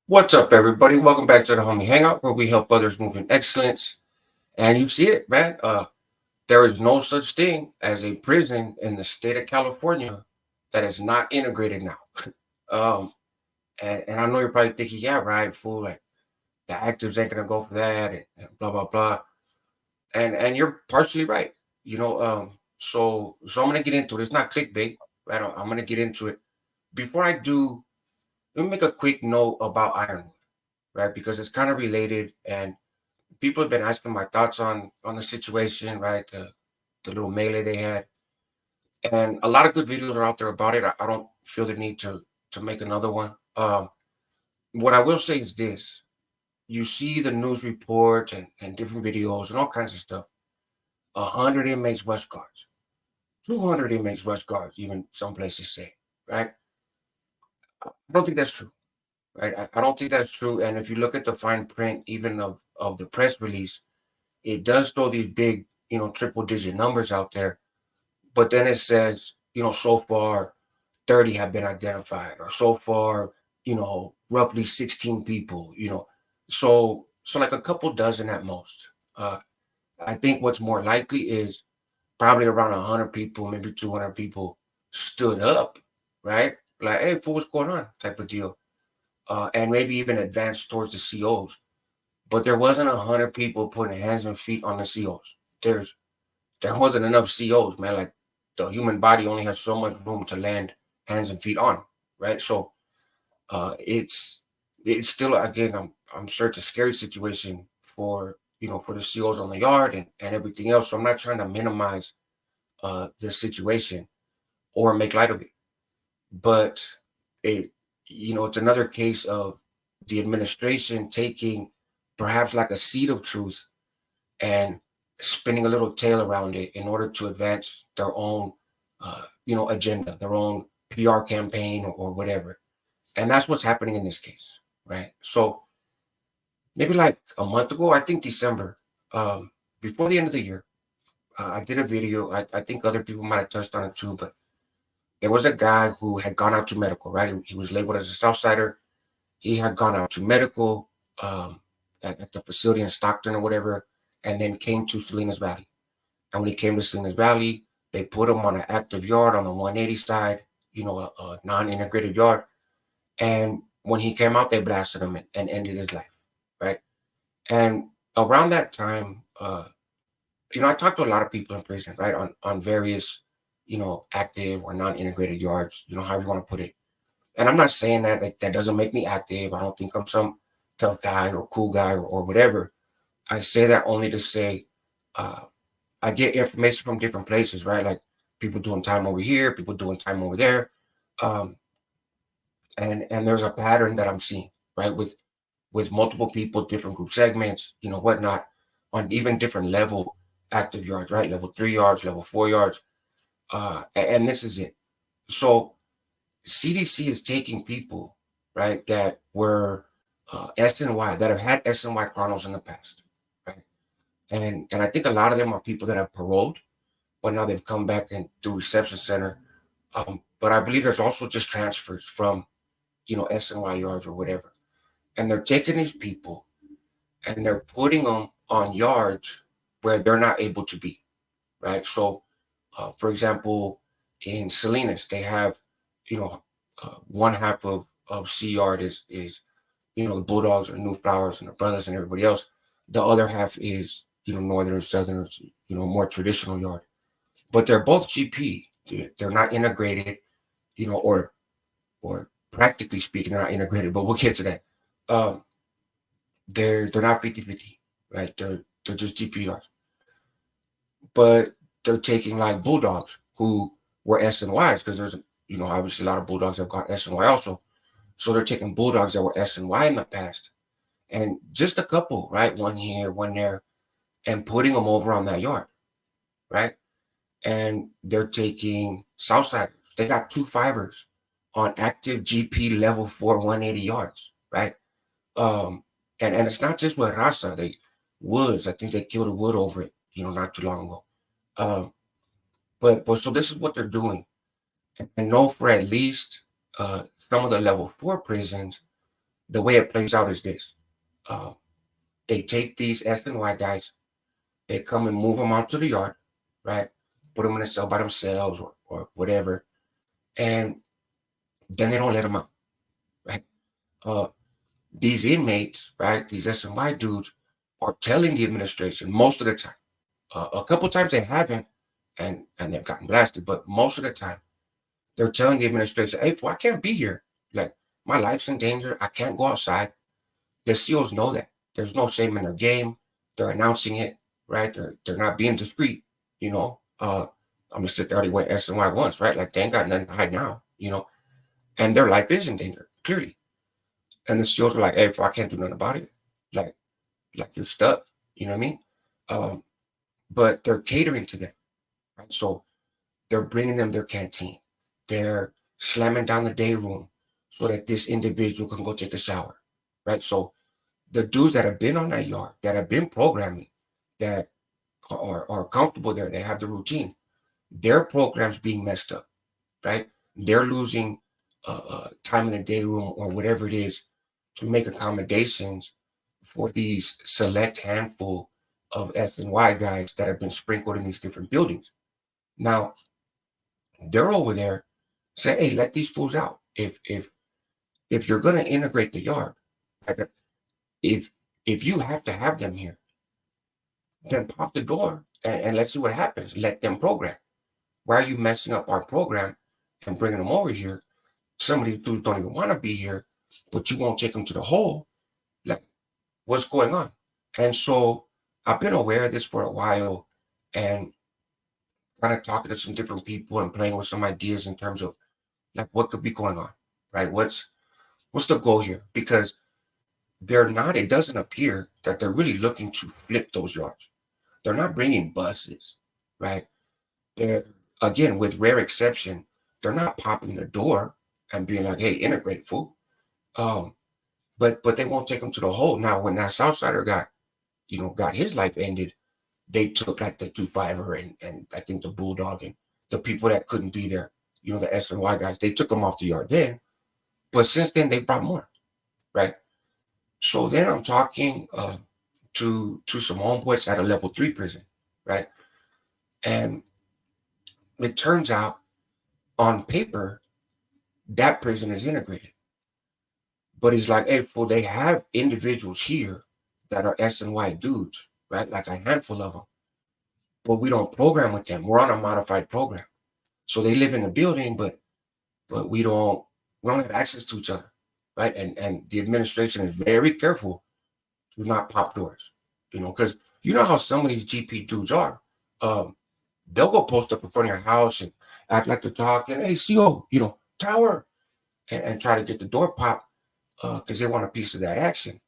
What's up, everybody? Welcome back to the Homie Hangout, where we help others move in excellence. And you see it, man. There is no such thing as a prison in the state of California that is not integrated now. Um, and I know you're probably thinking, yeah, right, fool, like the actives ain't gonna go for that, and blah blah blah. And you're partially right. So I'm gonna get into it. It's not clickbait, right? I'm gonna get into it. Before I do, let me make a quick note about Ironwood, right? Because it's kind of related and people have been asking my thoughts on the situation, right? The little melee they had, and a lot of good videos are out there about it. I don't feel the need to make another one. What I will say is this: you see the news reports and different videos and all kinds of stuff. 100 inmates rush guards, 200 inmates rush guards. Even some places say, right? I don't think that's true, right? I don't think that's true. And if you look at the fine print, even of the press release, it does throw these big, triple digit numbers out there. But then it says, so far 30 have been identified, or so far, roughly 16 people, so like a couple dozen at most. I think what's more likely is probably around 100 people, maybe 200 people stood up, right? Like, hey, fool, what's going on? Type of deal. And maybe even advanced towards the COs. But there wasn't 100 people putting hands and feet on the COs. There wasn't enough COs, man. Like the human body only has so much room to land hands and feet on, right? So it's still, again, I'm sure it's a scary situation for for the COs on the yard and everything else. So I'm not trying to minimize the situation or make light of it, but it it's another case of the administration taking perhaps like a seed of truth and spinning a little tail around it in order to advance their own, agenda, their own PR campaign or whatever. And that's what's happening in this case, right? So maybe like a month ago, I think December, before the end of the year, I did a video. I think other people might have touched on it too, but there was a guy who had gone out to medical, right? He was labeled as a Southsider. He had gone out to medical at the facility in Stockton or whatever, and then came to Salinas Valley. And when he came to Salinas Valley, they put him on an active yard on the 180 side, a non-integrated yard. And when he came out, they blasted him and ended his life, right? And around that time, I talked to a lot of people in prison, right, on various, active or non-integrated yards, however you want to put it. And I'm not saying that like that doesn't make me active. I don't think I'm some tough guy or cool guy or whatever. I say that only to say uh, I get information from different places, right? Like people doing time over here, people doing time over there, um, and there's a pattern that I'm seeing, right, with multiple people, different group segments, whatnot, on even different level active yards, right? Level 3 yards, level 4 yards, and this is it. So CDC is taking people, right, that were SNY that have had SNY chronos in the past, right? And I think a lot of them are people that have paroled, but now they've come back and do reception center. But I believe there's also just transfers from SNY yards or whatever, and they're taking these people and they're putting them on yards where they're not able to be, right? So, for example, in Salinas, they have one half of C yard is the Bulldogs or New Flowers and the Brothers and everybody else. The other half is Northern, Southern, more traditional yard. But they're both GP. They're not integrated, or practically speaking, they're not integrated. But we'll get to that. Um, they're not 50-50, right? They're just GP yards. But they're taking like Bulldogs who were SNYs because there's obviously a lot of Bulldogs have got SNY also. So they're taking Bulldogs that were SNY in the past and just a couple, right? One here, one there, and putting them over on that yard, right? And they're taking Southsiders. They got two fibers on active GP level 4 180 yards, right? Um, and it's not just with Raza. They Woods. I think they killed a Wood over it, not too long ago. Um, but so this is what they're doing. And I know for at least some of the level 4 prisons, the way it plays out is this. Uh, they take these SNY guys, they come and move them onto the yard, right? Put them in a cell by themselves or whatever. And then they don't let them out, right? Uh, these inmates, right? These SNY dudes are telling the administration most of the time. A couple times they haven't, and they've gotten blasted, but most of the time they're telling the administration, "Hey, fool, I can't be here. Like my life's in danger. I can't go outside." The SEALs know that. There's no shame in their game. They're announcing it, right? They're not being discreet, you know. I'm gonna sit there already went SNY once, right? Like they ain't got nothing to hide now, you know. And their life is in danger, clearly. And the SEALs are like, "Hey, fool, I can't do nothing about it. Like, like you're stuck." You know what I mean? Um, but they're catering to them, right? So they're bringing them their canteen. They're slamming down the day room so that this individual can go take a shower, right? So the dudes that have been on that yard, that have been programming, that are comfortable there, they have the routine, their program's being messed up, right? They're losing time in the day room or whatever it is to make accommodations for these select handful of F and Y guys that have been sprinkled in these different buildings. Now they're over there saying, "Hey, let these fools out. If you're gonna integrate the yard, like if if you have to have them here, then pop the door and let's see what happens. Let them program. Why are you messing up our program and bringing them over here? Some of these dudes don't even want to be here, but you won't take them to the hole. Like, what's going on?" And so I've been aware of this for a while and kind of talking to some different people and playing with some ideas in terms of like what could be going on, right? What's the goal here? Because they're not, it doesn't appear that they're really looking to flip those yards. They're not bringing buses, right? They're, again, with rare exception, they're not popping the door and being like, "Hey, integrate, fool." Um, but they won't take them to the hole. Now, when that Southsider got his life ended, they took like the 2-5er and I think the Bulldog and the people that couldn't be there, the SNY guys, they took them off the yard then. But since then, they've brought more, right? So then I'm talking to some homeboys at a level 3 prison, right? And it turns out on paper that prison is integrated. But he's like, "Hey, fool, they have individuals here that are SNY dudes, right? Like a handful of them. But we don't program with them. We're on a modified program. So they live in the building, but we don't have access to each other, right? And the administration is very careful to not pop doors, because you know how some of these GP dudes are. Um, they'll go post up in front of your house and act like they're talking, "Hey, CO, tower," and try to get the door popped because they want a piece of that action.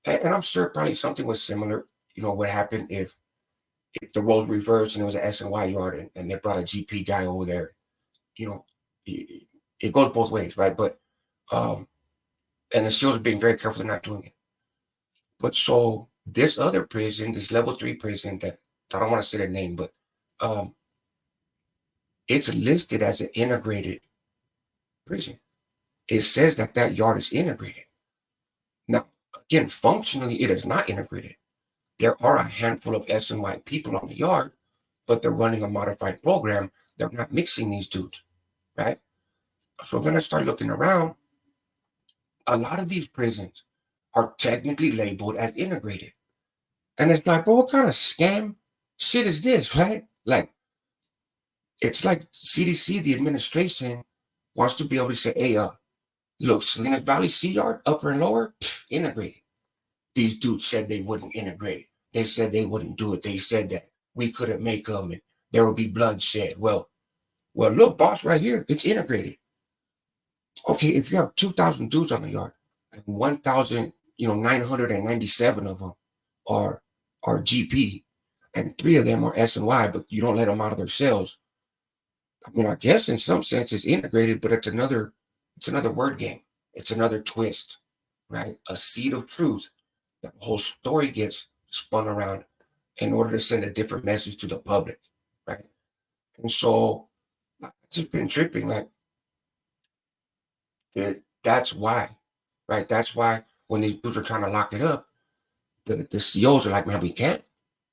And I'm sure probably something was similar. What happened if the roles reversed and it was an SNY yard and they brought a GP guy over there. You know, it goes both ways, right? But um, and the SEALs are being very careful they're not doing it. But so this other prison, this level 3 prison that I don't want to say the name, but um, it's listed as an integrated prison. It says that that yard is integrated. Now, again, functionally, it is not integrated. There are a handful of SNY people on the yard, but they're running a modified program. They're not mixing these dudes, right? So then I start looking around. A lot of these prisons are technically labeled as integrated. And it's like, but what kind of scam shit is this, right? Like, it's like CDC, the administration, wants to be able to say, "Hey, look, Salinas Valley Sea Yard, upper and lower, integrated. These dudes said they wouldn't integrate. They said they wouldn't do it. They said that we couldn't make them and there would be bloodshed." Well, look, boss, right here, it's integrated. Okay, if you have 2,000 dudes on the yard and 1,000, 997 of them are GP and 3 of them are SNY, but you don't let them out of their cells. I mean, I guess in some sense it's integrated, but it's another word game. It's another twist, right? A seed of truth. That whole story gets spun around in order to send a different message to the public, right? And so I've just been tripping like that's why. right? That's why when these dudes are trying to lock it up, the COs are like, man, we can't.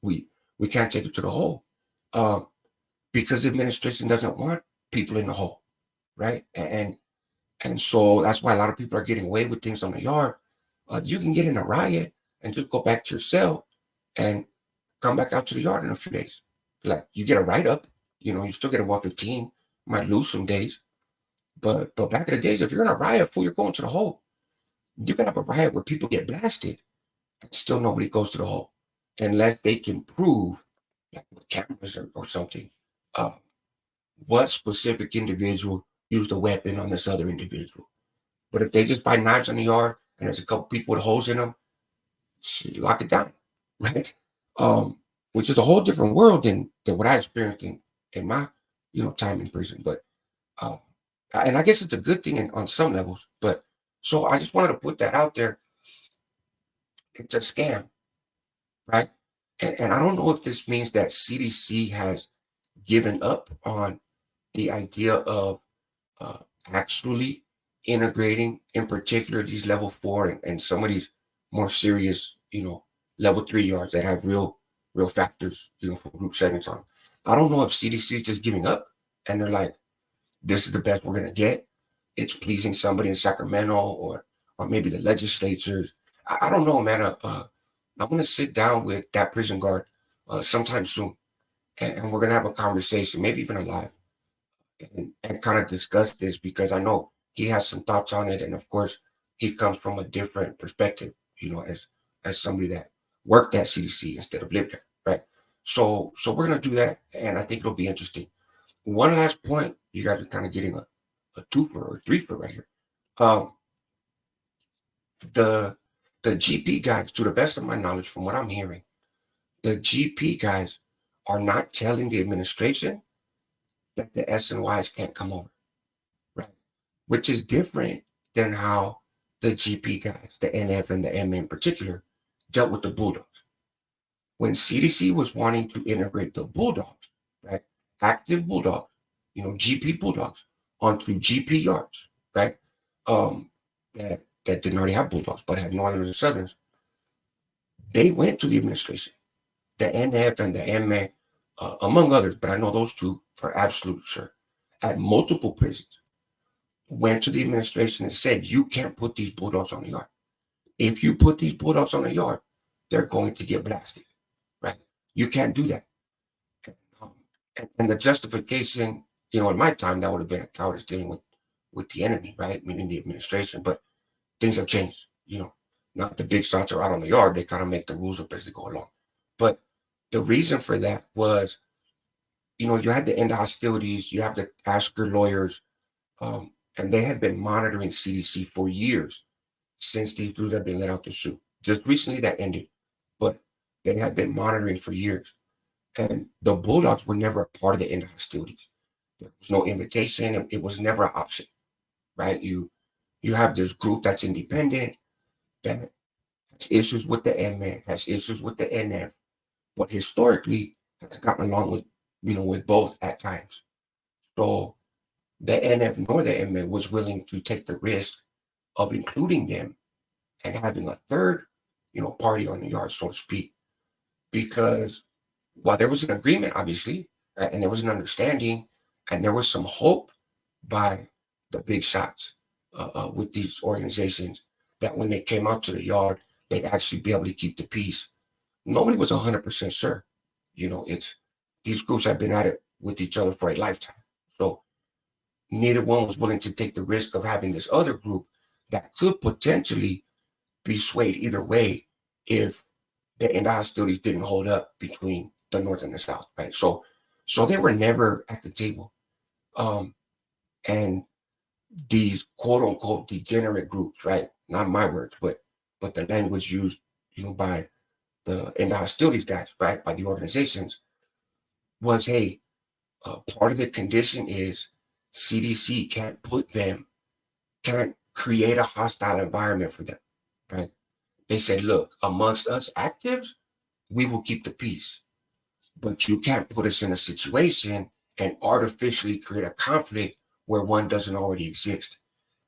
We can't take it to the hole. Um, because the administration doesn't want people in the hole, right? And so that's why a lot of people are getting away with things on the yard. You can get in a riot and just go back to your cell and come back out to the yard in a few days. Like you get a write up, you still get a 115, might lose some days. But back in the days, if you're in a riot, fool, you're going to the hole. You can have a riot where people get blasted and still nobody goes to the hole unless they can prove, like with cameras or something, uh, what specific individual used a weapon on this other individual. But if they just find knives in the yard and there's a couple people with holes in them, lock it down, right? Which is a whole different world than what I experienced in my time in prison. But uh, and I guess it's a good thing on some levels. But so I just wanted to put that out there. It's a scam, right? And I don't know if this means that CDC has given up on the idea of uh, actually integrating, in particular, these level 4 and some of these more serious, level 3 yards that have real factors, for group settings on. I don't know if CDC is just giving up and they're like, this is the best we're gonna get. It's pleasing somebody in Sacramento or maybe the legislatures. I don't know, man. I'm gonna sit down with that prison guard sometime soon, and we're gonna have a conversation, maybe even a live, and kind of discuss this because I know he has some thoughts on it, and of course, he comes from a different perspective, as somebody that worked at CDC instead of lived there, right? So we're gonna do that, and I think it'll be interesting. One last point, you guys are kind of getting a twofer or threefer right here. Um, the the GP guys, to the best of my knowledge, from what I'm hearing, the GP guys are not telling the administration that the SNYs can't come over, right? Which is different than how the GP guys, the NF and the M in particular, dealt with the Bulldogs. When CDC was wanting to integrate the Bulldogs, right, active Bulldogs, GP Bulldogs onto GP yards, right, that didn't already have Bulldogs but had Northerners and Southerns, they went to the administration, the NF and the MA, among others, but I know those two for absolute sure, at multiple prisons, went to the administration and said, you can't put these Bulldogs on the yard. If you put these Bulldogs on the yard, they're going to get blasted, right? You can't do that. Um, and the justification, in my time, that would have been a cowardice dealing with the enemy, right? Meaning the administration. But things have changed. Not the big shots are out on the yard. They kind of make the rules up as they go along. But the reason for that was, you had to end hostilities. You have to ask your lawyers. And they had been monitoring CDC for years since these dudes have been let out the chute. Just recently that ended, but they had been monitoring for years. And the Bulldogs were never a part of the end hostilities. There was no invitation. It was never an option, right? You have this group that's independent, that has issues with the MN, has issues with the NF, but historically has gotten along with both at times. So the NF nor the MN was willing to take the risk of including them and having a third, party on the yard, so to speak, because while there was an agreement, obviously, and there was an understanding, and there was some hope by the big shots with these organizations that when they came out to the yard, they'd actually be able to keep the peace. Nobody was 100% sure. It's these groups have been at it with each other for a lifetime. So neither one was willing to take the risk of having this other group that could potentially be swayed either way if the end hostilities didn't hold up between the North and the South, right? So they were never at the table. And these quote unquote degenerate groups, right? Not my words, but the language used, by the end hostilities guys, right? By the organizations was, hey, part of the condition is CDC can't create a hostile environment for them, right? They said, look, amongst us actives, we will keep the peace, but you can't put us in a situation and artificially create a conflict where one doesn't already exist.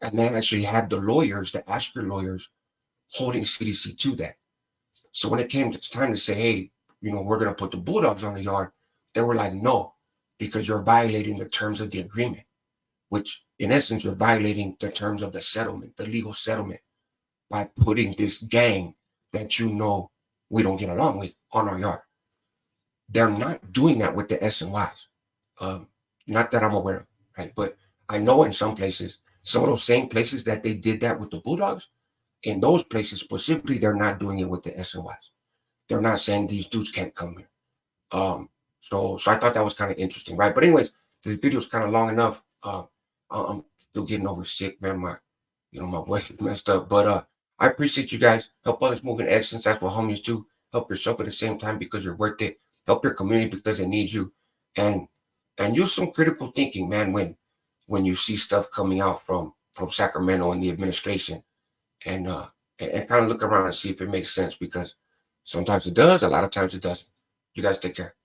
And they actually had the lawyers, the Asker lawyers, holding CDC to that. So when it came to time to say, hey, we're going to put the Bulldogs on the yard, they were like, no, because you're violating the terms of the agreement, which in essence, you're violating the terms of the settlement, the legal settlement, by putting this gang that we don't get along with on our yard. They're not doing that with the SNYs. Not that I'm aware of, right? But I know in some places, some of those same places that they did that with the Bulldogs, in those places specifically, they're not doing it with the SNYs. They're not saying these dudes can't come here. So I thought that was kind of interesting, right? But anyways, the video is kind of long enough. I'm still getting over sick, man. My voice is messed up. But I appreciate you guys. Help others move in excellence. That's what homies do. Help yourself at the same time because you're worth it. Help your community because it needs you. And use some critical thinking, man, when you see stuff coming out from Sacramento and the administration, and kind of look around and see if it makes sense, because sometimes it does, a lot of times it doesn't. You guys take care.